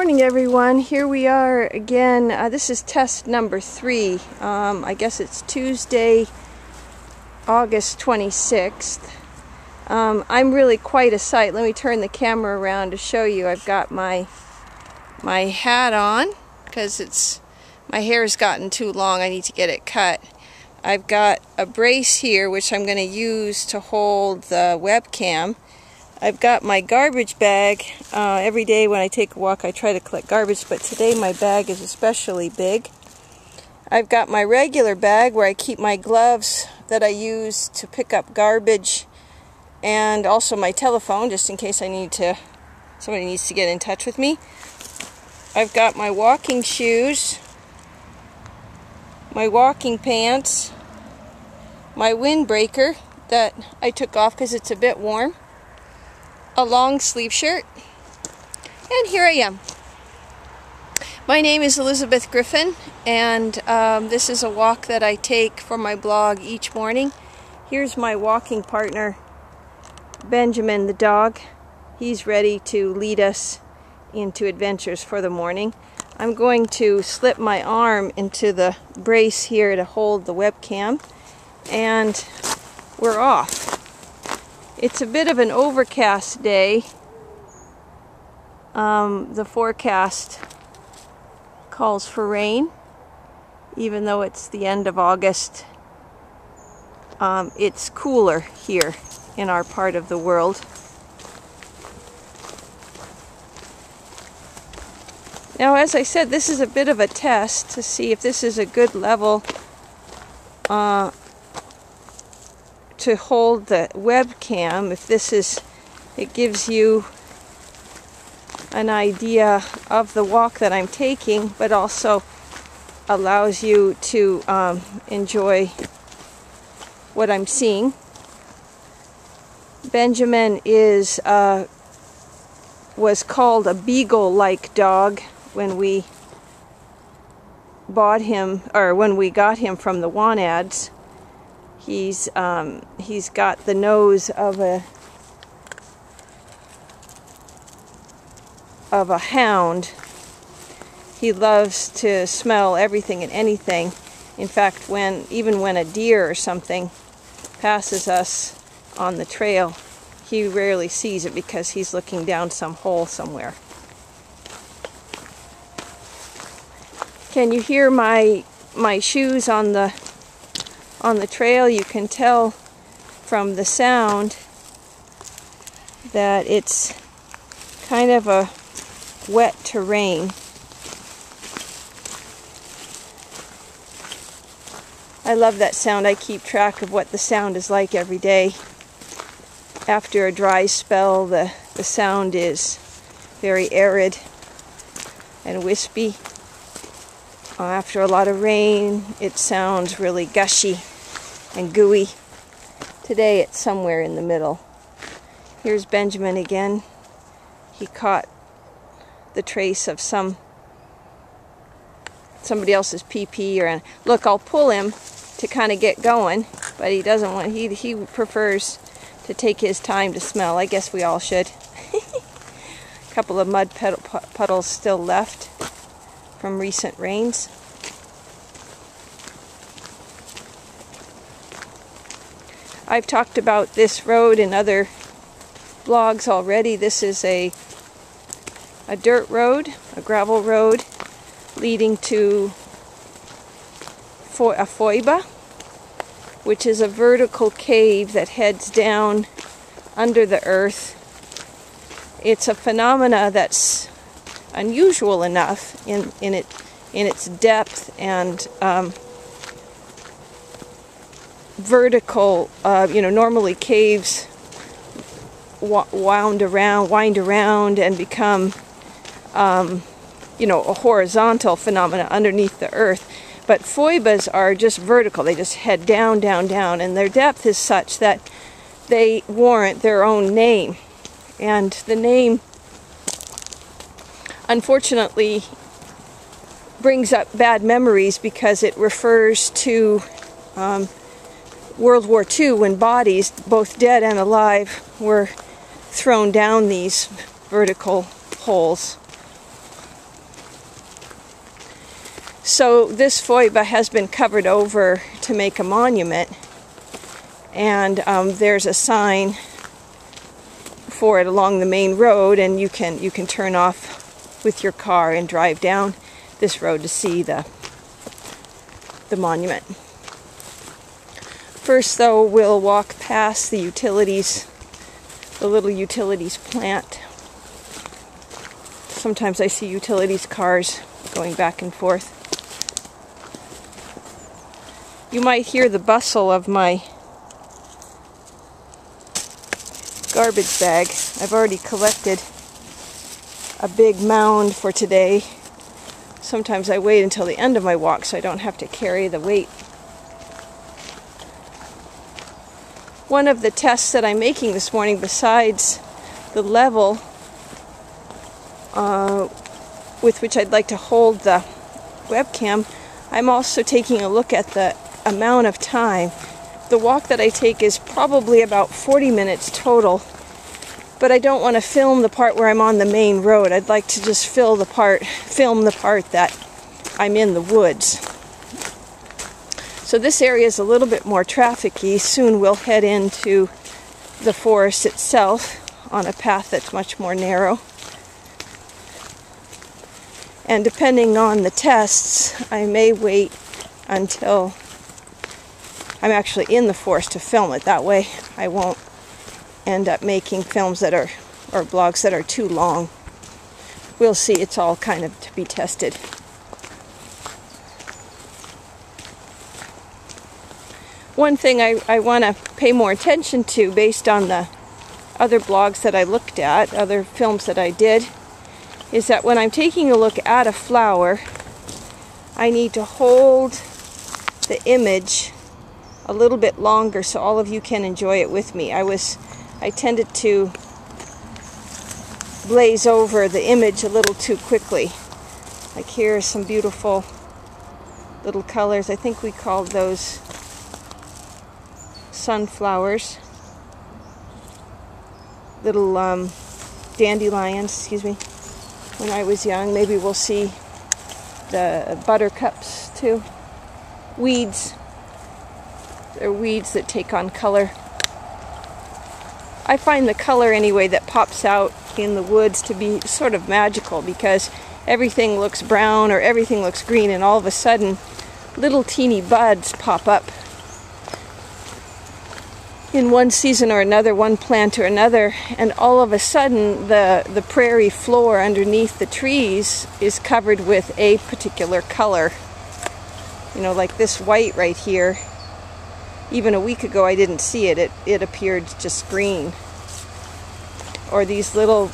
morning, everyone. Here we are again. This is test number 3. I guess it's Tuesday, August 26th. I'm really quite a sight. Let me turn the camera around to show you. I've got my hat on because my hair's gotten too long. I need to get it cut. I've got a brace here which I'm going to use to hold the webcam. I've got my garbage bag. Every day when I take a walk I try to collect garbage, but today my bag is especially big. I've got my regular bag where I keep my gloves that I use to pick up garbage, and also my telephone just in case somebody needs to get in touch with me. I've got my walking shoes, my walking pants, my windbreaker that I took off because it's a bit warm, a long sleeve shirt, and here I am. My name is Elizabeth Grifin, and this is a walk that I take for my blog each morning. Here's my walking partner, Benjamin the dog. He's ready to lead us into adventures for the morning. I'm going to slip my arm into the brace here to hold the webcam, and we're off. It's a bit of an overcast day. The forecast calls for rain, even though it's the end of August. It's cooler here in our part of the world. Now, as I said, this is a bit of a test to see if this is a good level to hold the webcam. It gives you an idea of the walk that I'm taking, but also allows you to enjoy what I'm seeing. Benjamin was called a beagle-like dog when we bought him, or when we got him from the Wanads. He's got the nose of a hound. He loves to smell everything and anything. In fact, even when a deer or something passes us on the trail, he rarely sees it because he's looking down some hole somewhere. Can you hear my shoes on the trail? You can tell from the sound that it's kind of a wet terrain. I love that sound. I keep track of what the sound is like every day. After a dry spell, the sound is very arid and wispy. After a lot of rain, it sounds really gushy and gooey. Today it's somewhere in the middle. Here's Benjamin again. He caught the trace of somebody else's pee-pee, look, I'll pull him to kind of get going, but he doesn't want. He prefers to take his time to smell. I guess we all should. A couple of mud puddles still left from recent rains. I've talked about this road in other blogs already. This is a dirt road, a gravel road, leading to a foiba, which is a vertical cave that heads down under the earth. It's a phenomena that's unusual enough in its depth and vertical. Normally caves wind around and become a horizontal phenomena underneath the earth. But foibas are just vertical. They just head down, down, down, and their depth is such that they warrant their own name. And the name, unfortunately, brings up bad memories because it refers to World War II, when bodies, both dead and alive, were thrown down these vertical holes. So this foiba has been covered over to make a monument, and there's a sign for it along the main road, and you can turn off with your car and drive down this road to see the monument. First, though, we'll walk past the utilities, the little utilities plant. Sometimes I see utilities cars going back and forth. You might hear the bustle of my garbage bag. I've already collected a big mound for today. Sometimes I wait until the end of my walk so I don't have to carry the weight. One of the tests that I'm making this morning, besides the level with which I'd like to hold the webcam, I'm also taking a look at the amount of time. The walk that I take is probably about 40 minutes total, but I don't want to film the part where I'm on the main road. I'd like to just film the part that I'm in the woods. So this area is a little bit more trafficy. Soon we'll head into the forest itself on a path that's much more narrow. And depending on the tests, I may wait until I'm actually in the forest to film it. That way I won't end up making films that are, or blogs that are too long. We'll see. It's all kind of to be tested. One thing I want to pay more attention to, based on the other blogs that I looked at, other films that I did, is that when I'm taking a look at a flower, I need to hold the image a little bit longer so all of you can enjoy it with me. I tended to glaze over the image a little too quickly. Like here are some beautiful little colors. I think we called those sunflowers. Little dandelions, excuse me. When I was young, maybe we'll see the buttercups too. Weeds. They're weeds that take on color. I find the color anyway that pops out in the woods to be sort of magical, because everything looks brown or everything looks green, and all of a sudden little teeny buds pop up in one season or another, one plant or another, and all of a sudden the prairie floor underneath the trees is covered with a particular color. You know, like this white right here. Even a week ago I didn't see it. It appeared just green. Or these little,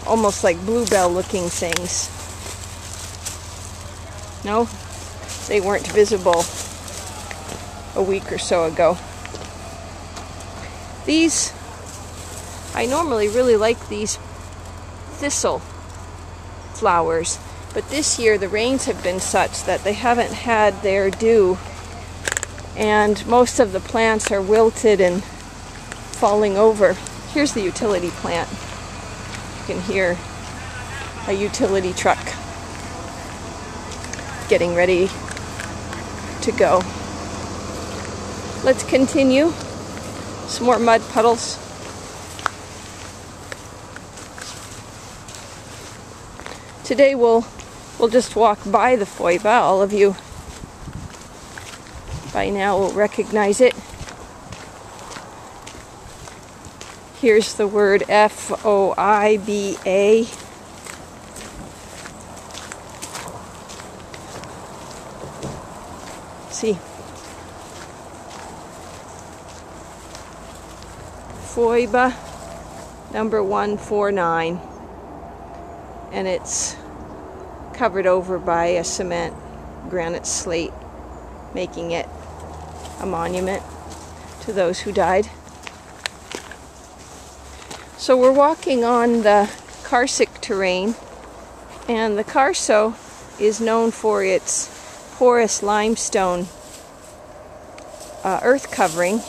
almost like bluebell looking things. No, they weren't visible a week or so ago. These, I normally really like these thistle flowers, but this year the rains have been such that they haven't had their due, and most of the plants are wilted and falling over. Here's the utility plant. You can hear a utility truck getting ready to go. Let's continue. Some more mud puddles. Today we'll just walk by the foiba. All of you by now will recognize it. Here's the word F-O-I-B-A. See. Foiba number 149, and it's covered over by a cement granite slate, making it a monument to those who died. So we're walking on the karst terrain, and the karst is known for its porous limestone earth covering.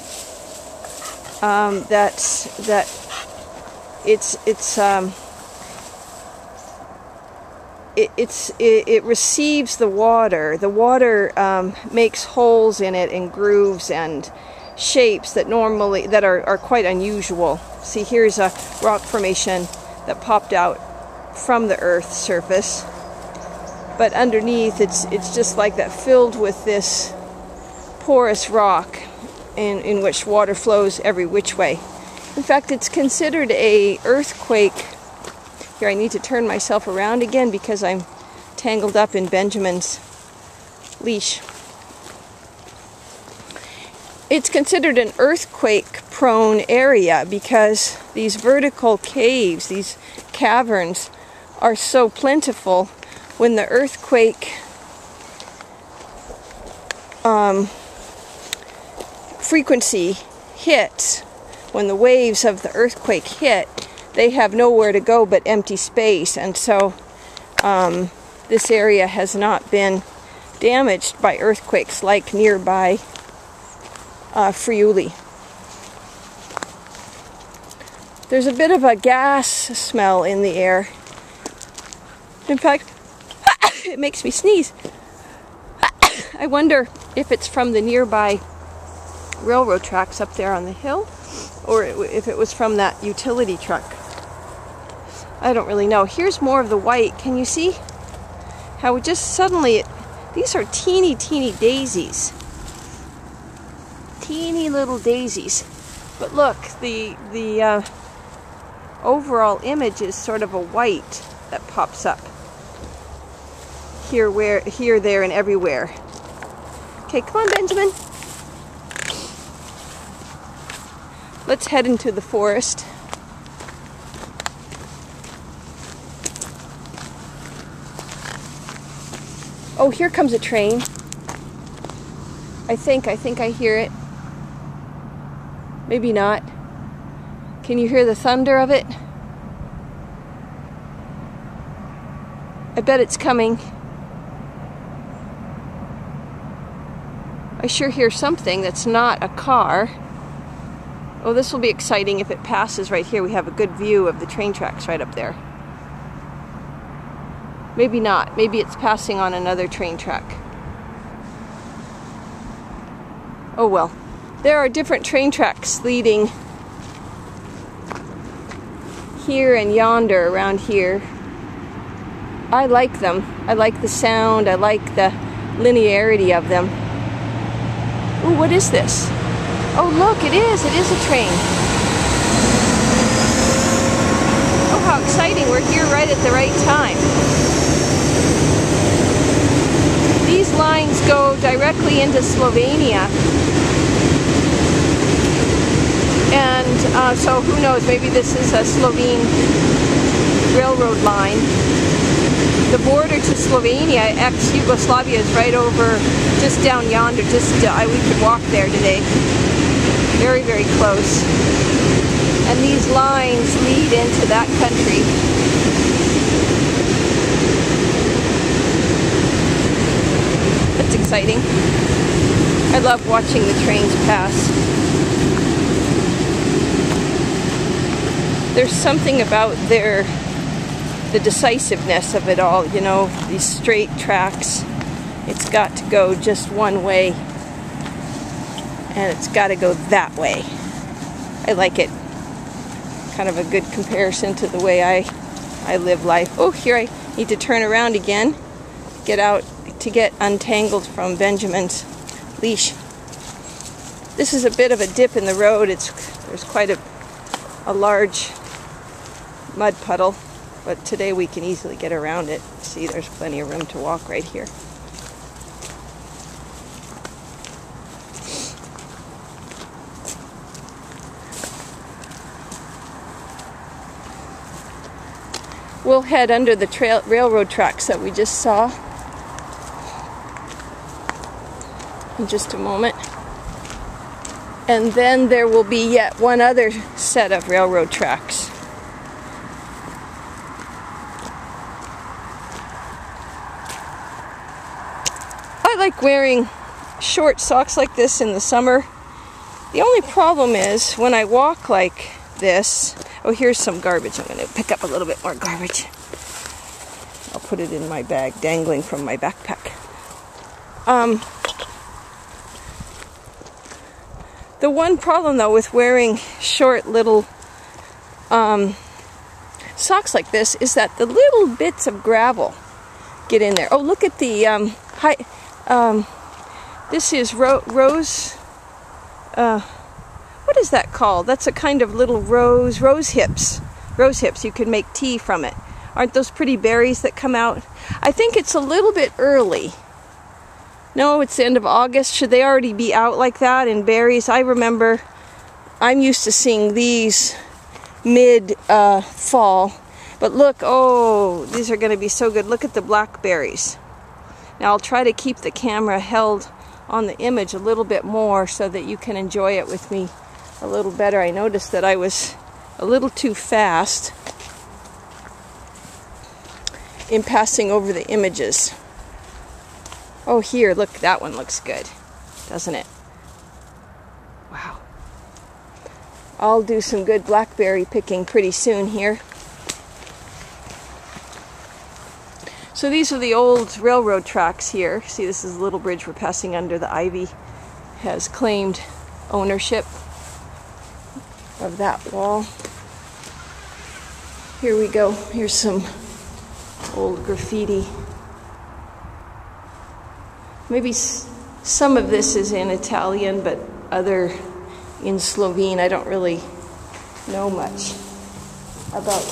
it receives the water. The water makes holes in it and grooves and shapes that are quite unusual. See, here's a rock formation that popped out from the Earth's surface, but underneath it's just like that, filled with this porous rock in which water flows every which way. In fact, it's considered a earthquake. Here, I need to turn myself around again because I'm tangled up in Benjamin's leash. It's considered an earthquake-prone area because these vertical caves, these caverns, are so plentiful. When the earthquake frequency hits, when the waves of the earthquake hit, they have nowhere to go but empty space, and so this area has not been damaged by earthquakes like nearby Friuli. There's a bit of a gas smell in the air. In fact, it makes me sneeze. I wonder if it's from the nearby railroad tracks up there on the hill, or if it was from that utility truck. I don't really know. Here's more of the white. Can you see how just suddenly these are teeny daisies. Teeny little daisies. But look, the overall image is sort of a white that pops up. Here, there, and everywhere. Okay, come on, Benjamin. Let's head into the forest. Oh, here comes a train. I think I hear it. Maybe not. Can you hear the thunder of it? I bet it's coming. I sure hear something that's not a car. Oh, this will be exciting if it passes right here. We have a good view of the train tracks right up there. Maybe not. Maybe it's passing on another train track. Oh well. There are different train tracks leading here and yonder around here. I like them. I like the sound. I like the linearity of them. Ooh, what is this? Oh look, it is a train. Oh, how exciting. We're here right at the right time. These lines go directly into Slovenia. And so who knows, maybe this is a Slovene railroad line. The border to Slovenia, ex-Yugoslavia, is right over, just down yonder. We could walk there today. Very, very close. And these lines lead into that country. That's exciting. I love watching the trains pass. There's something about the decisiveness of it all, you know, these straight tracks. It's got to go just one way, and it's got to go that way. I like it. Kind of a good comparison to the way I live life. Oh, here I need to turn around again, get out to get untangled from Benjamin's leash. This is a bit of a dip in the road. There's quite a large mud puddle, but today we can easily get around it. See, there's plenty of room to walk right here. We'll head under the railroad tracks that we just saw in just a moment. And then there will be yet one other set of railroad tracks. I like wearing short socks like this in the summer. The only problem is when I walk like this. Oh, here's some garbage. I'm going to pick up a little bit more garbage. I'll put it in my bag, dangling from my backpack. The one problem, though, with wearing short little socks like this is that the little bits of gravel get in there. Oh, look at the this is rose. What is that called? That's a kind of little rose hips. Rose hips. You can make tea from it. Aren't those pretty berries that come out? I think it's a little bit early. No, it's the end of August. Should they already be out like that in berries? I remember I'm used to seeing these mid-fall. But look, oh, these are going to be so good. Look at the blackberries. Now I'll try to keep the camera held on the image a little bit more so that you can enjoy it with me a little better. I noticed that I was a little too fast in passing over the images. Oh, here, look, that one looks good, doesn't it? Wow. I'll do some good blackberry picking pretty soon here. So these are the old railroad tracks here. See, this is a little bridge we're passing under. The ivy has claimed ownership of that wall. Here we go. Here's some old graffiti. Maybe some of this is in Italian, but other in Slovene. I don't really know much about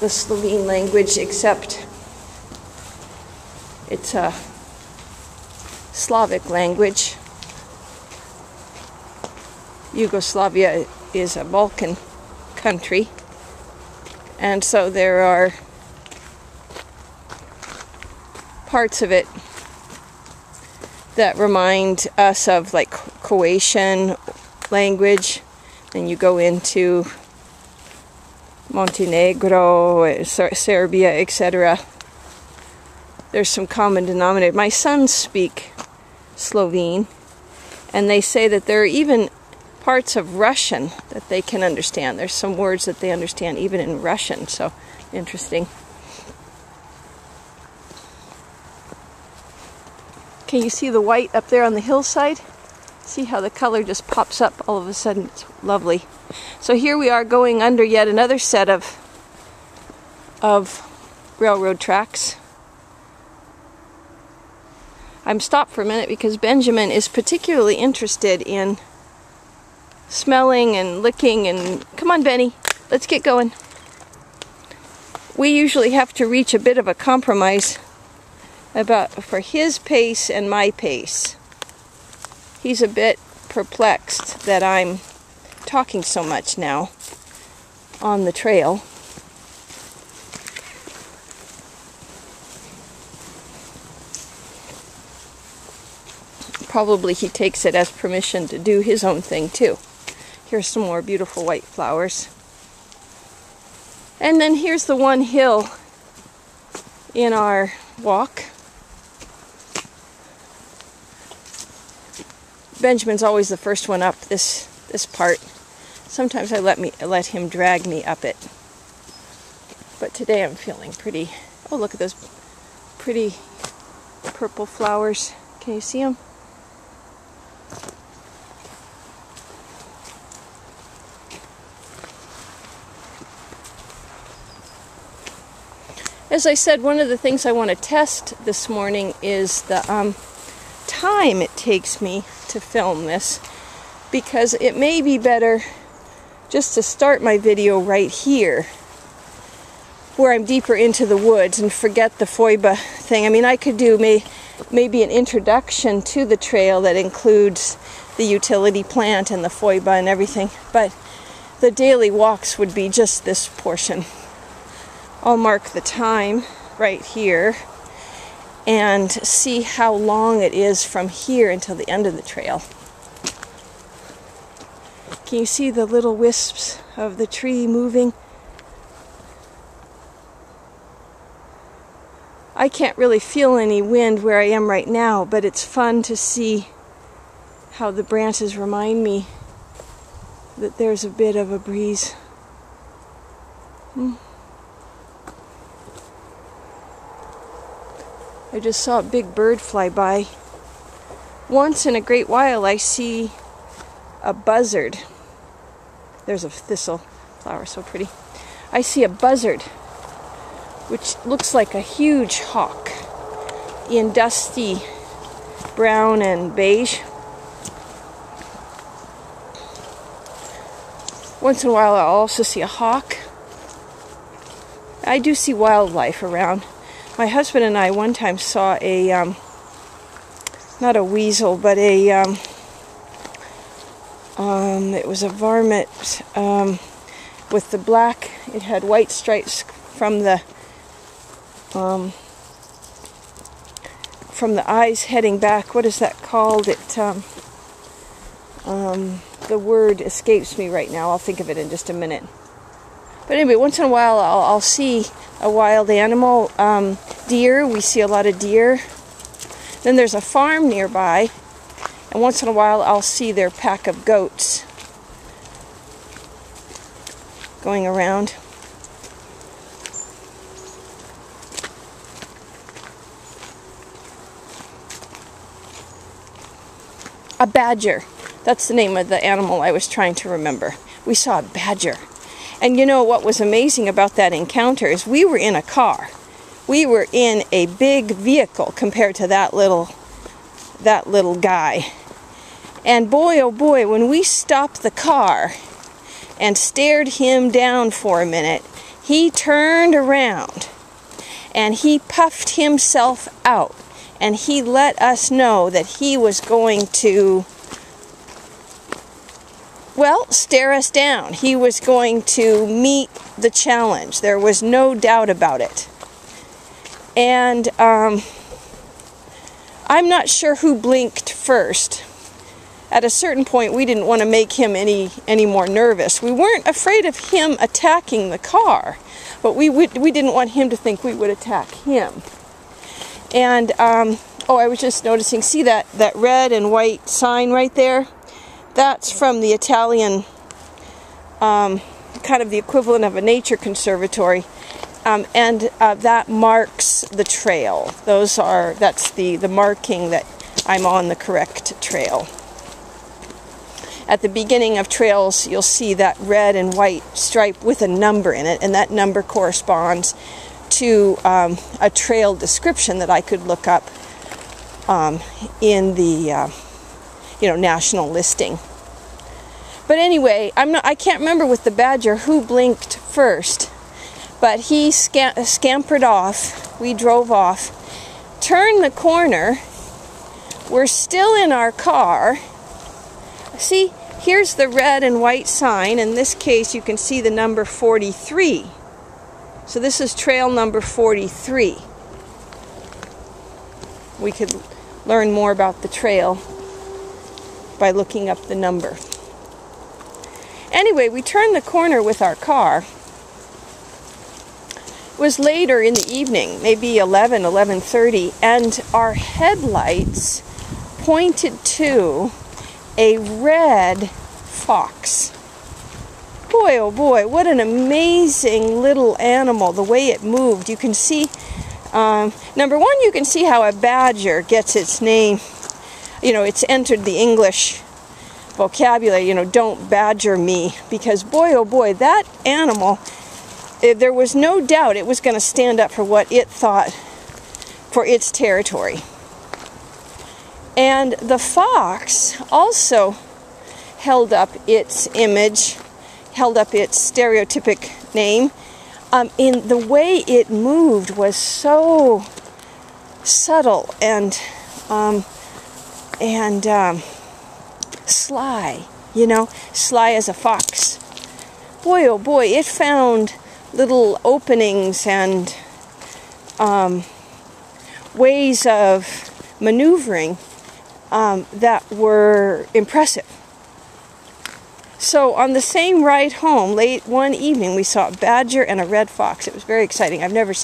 the Slovene language, except it's a Slavic language. Yugoslavia is a Balkan country, and so there are parts of it that remind us of like Croatian language. Then you go into Montenegro, Serbia, etc. There's some common denominator. My sons speak Slovene, and they say that there are even parts of Russian that they can understand. There's some words that they understand even in Russian, so interesting. Can you see the white up there on the hillside? See how the color just pops up all of a sudden? It's lovely. So here we are going under yet another set of railroad tracks. I'm stopped for a minute because Benjamin is particularly interested in smelling and licking and... Come on, Benny, let's get going. We usually have to reach a bit of a compromise for his pace and my pace. He's a bit perplexed that I'm talking so much now on the trail. Probably he takes it as permission to do his own thing too. Here's some more beautiful white flowers. And then here's the one hill in our walk. Benjamin's always the first one up this part. Sometimes I let him drag me up it. But today I'm feeling pretty... Oh, look at those pretty purple flowers. Can you see them? As I said, one of the things I want to test this morning is the time it takes me to film this, because it may be better just to start my video right here where I'm deeper into the woods and forget the foiba thing. I mean, I could do maybe an introduction to the trail that includes the utility plant and the foiba and everything, but the daily walks would be just this portion. I'll mark the time right here and see how long it is from here until the end of the trail. Can you see the little wisps of the tree moving? I can't really feel any wind where I am right now, but it's fun to see how the branches remind me that there's a bit of a breeze. I just saw a big bird fly by. Once in a great while I see a buzzard. There's a thistle flower, so pretty. I see a buzzard, which looks like a huge hawk in dusty brown and beige. Once in a while I'll also see a hawk. I do see wildlife around. My husband and I one time saw a, not a weasel, but a, it was a varmint with the black, it had white stripes from the eyes heading back. What is that called? It, the word escapes me right now. I'll think of it in just a minute. But anyway, once in a while I'll see a wild animal. Deer, we see a lot of deer. Then there's a farm nearby, and once in a while I'll see their pack of goats going around. A badger. That's the name of the animal I was trying to remember. We saw a badger. And you know what was amazing about that encounter is we were in a car. We were in a big vehicle compared to that little guy. And boy, oh boy, when we stopped the car and stared him down for a minute, he turned around and he puffed himself out. And he let us know that he was going to, well, stare us down. He was going to meet the challenge. There was no doubt about it. And I'm not sure who blinked first. At a certain point, we didn't want to make him any more nervous. We weren't afraid of him attacking the car, but we didn't want him to think we would attack him. And oh, I was just noticing. See that red and white sign right there? That's from the Italian, kind of the equivalent of a nature conservatory, and that marks the trail. That's the marking that I'm on the correct trail. At the beginning of trails, you'll see that red and white stripe with a number in it, and that number corresponds to a trail description that I could look up in the national listing. But anyway, I can't remember with the badger who blinked first, but he scampered off. We drove off, turned the corner. We're still in our car. See, here's the red and white sign. In this case, you can see the number 43. So this is trail number 43. We could learn more about the trail by looking up the number. Anyway, we turned the corner with our car. It was later in the evening, maybe 11:30, and our headlights pointed to a red fox. Boy, oh boy, what an amazing little animal, the way it moved. You can see, number one, you can see how a badger gets its name. It's entered the English vocabulary, don't badger me, because boy, oh boy, that animal, there was no doubt it was going to stand up for what it thought for its territory. And the fox also held up its image, held up its stereotypic name. In the way it moved was so subtle and sly, sly as a fox. Boy, oh boy, it found little openings and ways of maneuvering that were impressive. So on the same ride home, late one evening, we saw a badger and a red fox. It was very exciting. I've never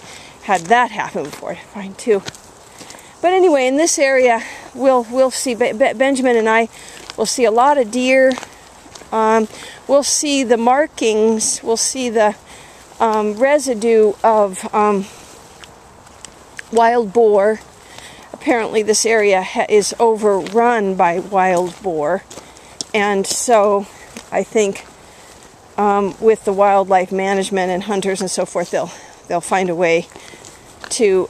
had that happen before. I find too. But anyway, in this area, we'll see, Benjamin and I will see a lot of deer. We'll see the markings. We'll see the residue of wild boar. apparently this area is overrun by wild boar, and so I think with the wildlife management and hunters and so forth, they'll find a way to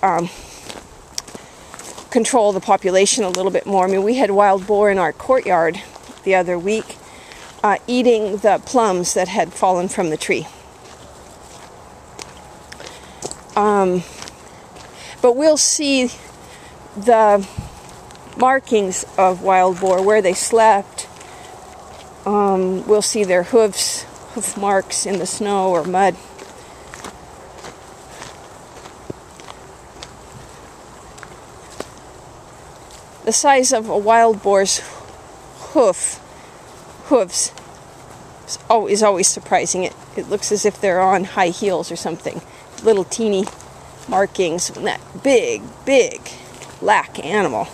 control the population a little bit more. I mean, we had wild boar in our courtyard the other week, eating the plums that had fallen from the tree. But we'll see the markings of wild boar, where they slept. We'll see their hoof marks in the snow or mud. The size of a wild boar's hooves is always surprising. It looks as if they're on high heels or something. Little teeny markings on that big black animal.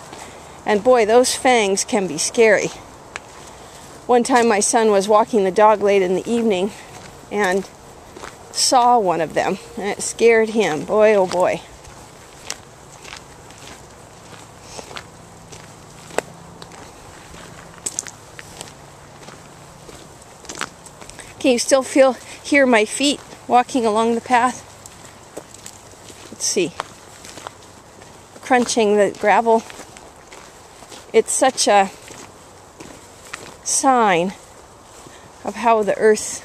And boy, those fangs can be scary. One time my son was walking the dog late in the evening and saw one of them, and it scared him. Boy, oh boy. Can you still hear my feet walking along the path? Let's see. Crunching the gravel. It's such a sign of how the earth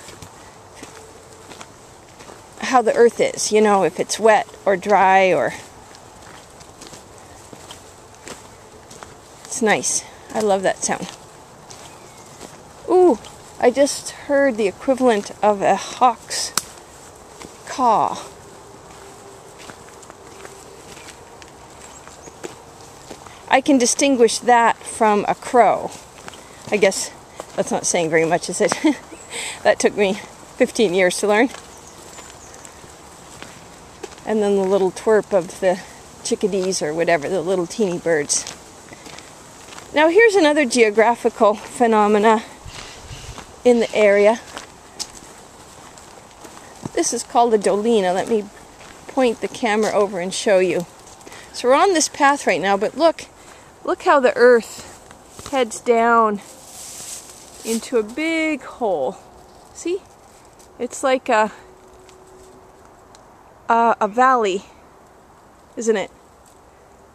is, you know, if it's wet or dry, or it's nice. I love that sound. Ooh, I just heard the equivalent of a hawk's caw. I can distinguish that from a crow. I guess that's not saying very much, is it? That took me 15 years to learn. And then the little twerp of the chickadees or whatever, the little teeny birds. Now here's another geographical phenomena in the area. This is called a dolina. Let me point the camera over and show you. So we're on this path right now, but look how the earth heads down into a big hole. See? It's like a valley, isn't it?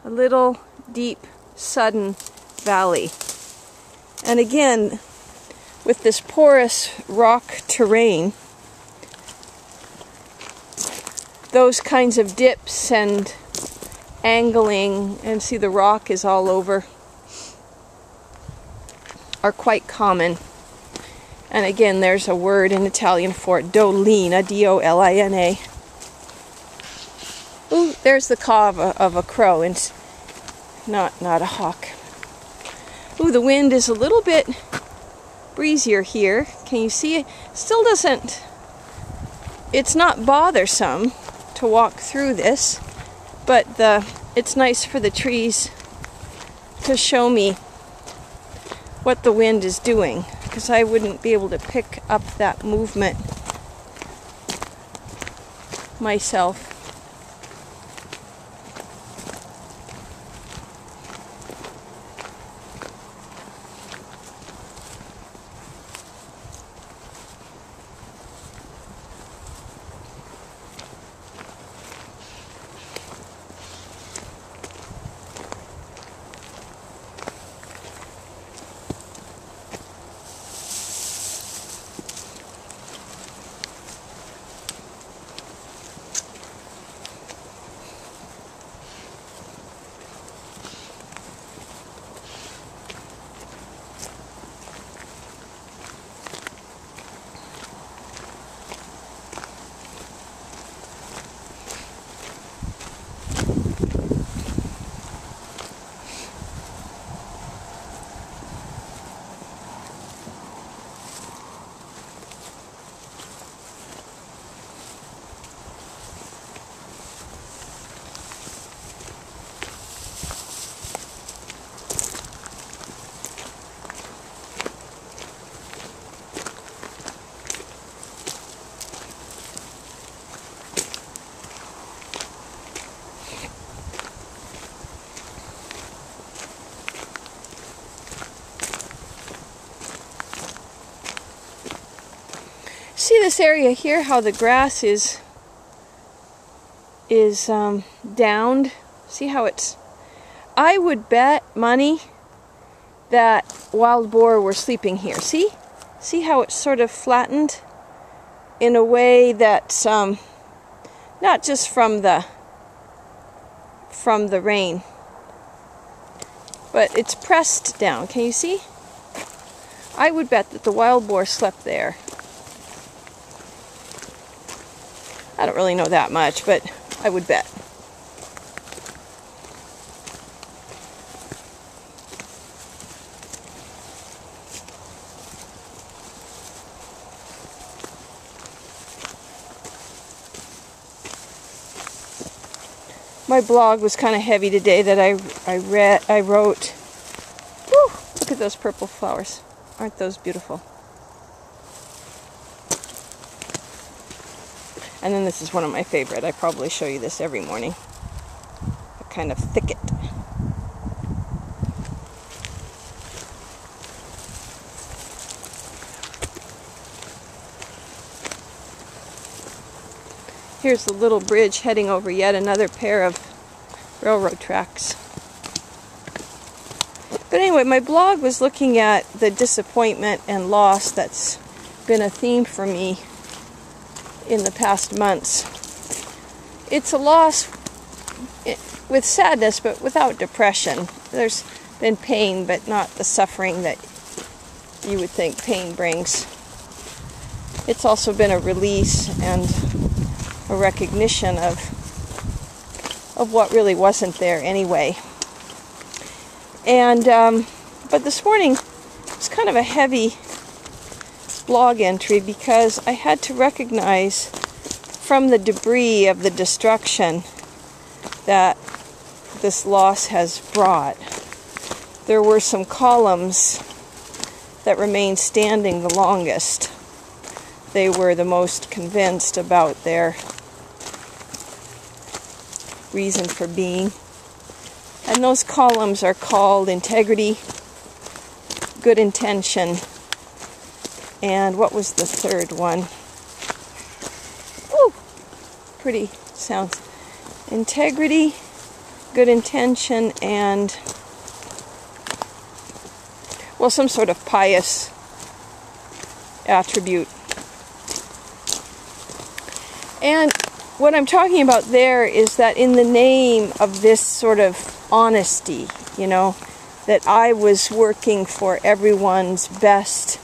A little deep, sudden valley. And again, with this porous rock terrain, those kinds of dips and angling, and see the rock is all over, are quite common. And again, there's a word in Italian for it, dolina, D-O-L-I-N-A. Ooh, there's the caw of a crow, and not a hawk. Ooh, the wind is a little bit breezier here. Can you see it? Still doesn't, it's not bothersome to walk through this, but it's nice for the trees to show me what the wind is doing, because I wouldn't be able to pick up that movement myself. see this area here, how the grass is downed? See how it's... I would bet money that wild boar were sleeping here. See? See how it's sort of flattened in a way that's not just from the rain, but it's pressed down. Can you see? I would bet that the wild boar slept there. I don't really know that much, but I would bet. My blog was kind of heavy today that I wrote. Whew, look at those purple flowers. Aren't those beautiful? And then this is one of my favorite. I probably show you this every morning. A kind of thicket. Here's the little bridge heading over yet another pair of railroad tracks. But anyway, my blog was looking at the disappointment and loss that's been a theme for me in the past months. It's a loss with sadness, but without depression. There's been pain, but not the suffering that you would think pain brings. It's also been a release and a recognition of what really wasn't there anyway. And but this morning it's kind of a heavy blog entry because I had to recognize from the debris of the destruction that this loss has brought. There were some columns that remained standing the longest. They were the most convinced about their reason for being. And those columns are called integrity, good intention, and what was the third one? Ooh, pretty sounds. Integrity, good intention, and, well, some sort of pious attribute. And what I'm talking about there is that in the name of this sort of honesty, you know, that I was working for everyone's best,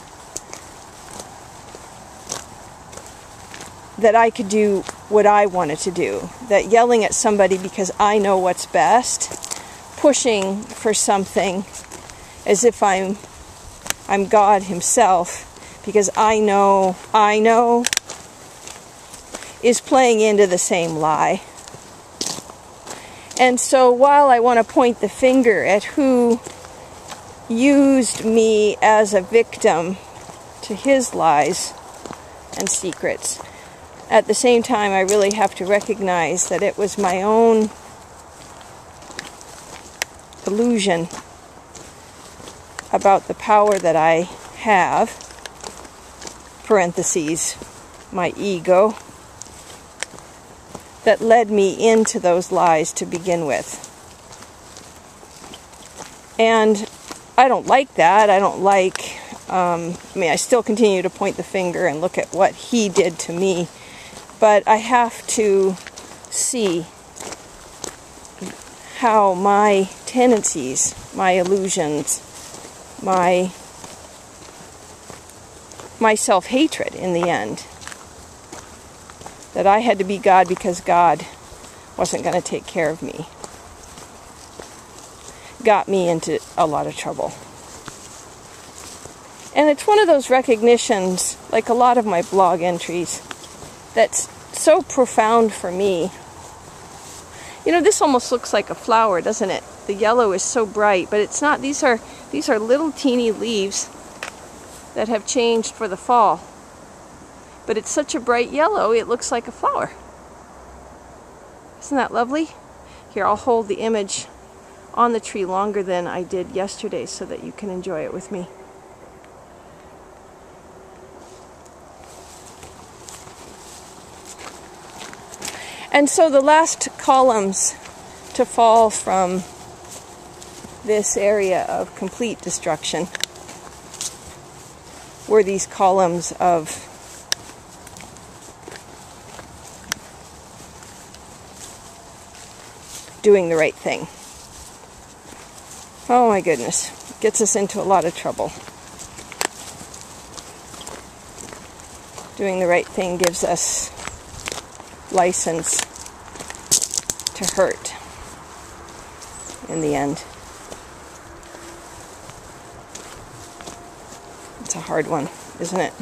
that I could do what I wanted to do, that yelling at somebody because I know what's best, pushing for something as if I'm God himself because I know, is playing into the same lie. And so while I want to point the finger at who used me as a victim to his lies and secrets, at the same time I really have to recognize that it was my own illusion about the power that I have, parentheses, my ego, that led me into those lies to begin with. And I don't like that. I don't like, I still continue to point the finger and look at what he did to me, but I have to see how my tendencies, my illusions, my self-hatred in the end, that I had to be God because God wasn't going to take care of me, got me into a lot of trouble. And it's one of those recognitions, like a lot of my blog entries, that's so profound for me. You know, this almost looks like a flower, doesn't it? The yellow is so bright, but it's not. These are little teeny leaves that have changed for the fall. But it's such a bright yellow, it looks like a flower. Isn't that lovely? Here, I'll hold the image on the tree longer than I did yesterday so that you can enjoy it with me. And so the last columns to fall from this area of complete destruction were these columns of doing the right thing. Oh my goodness, gets us into a lot of trouble. Doing the right thing gives us license to hurt in the end. It's a hard one, isn't it?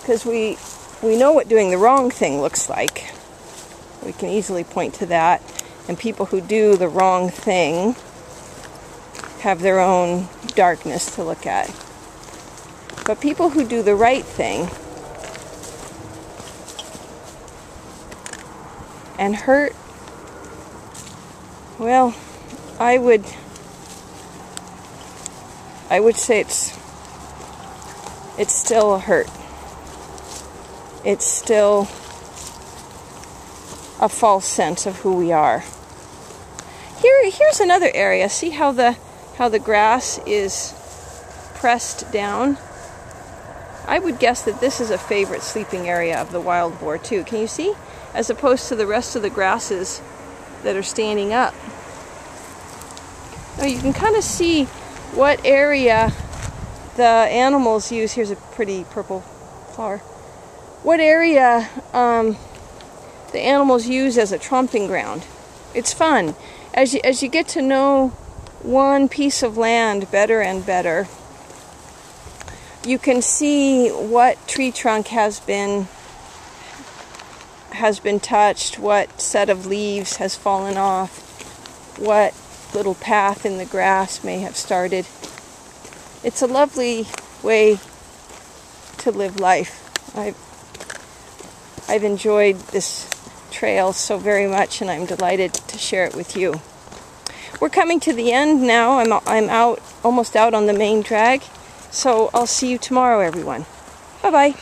Because we know what doing the wrong thing looks like. We can easily point to that, and people who do the wrong thing have their own darkness to look at. But people who do the right thing and hurt, well, I would say it's still a hurt. It's still a false sense of who we are. Here's another area. See how the grass is pressed down? I would guess that this is a favorite sleeping area of the wild boar too. Can you see? As opposed to the rest of the grasses that are standing up. Now you can kind of see what area the animals use. Here's a pretty purple flower. What area the animals use as a tromping ground. It's fun. As you get to know one piece of land better and better, you can see what tree trunk has been touched, what set of leaves has fallen off, what little path in the grass may have started. It's a lovely way to live life. I've enjoyed this trail so very much, and I'm delighted to share it with you. We're coming to the end now. I'm almost out on the main drag, so I'll see you tomorrow, everyone. Bye-bye.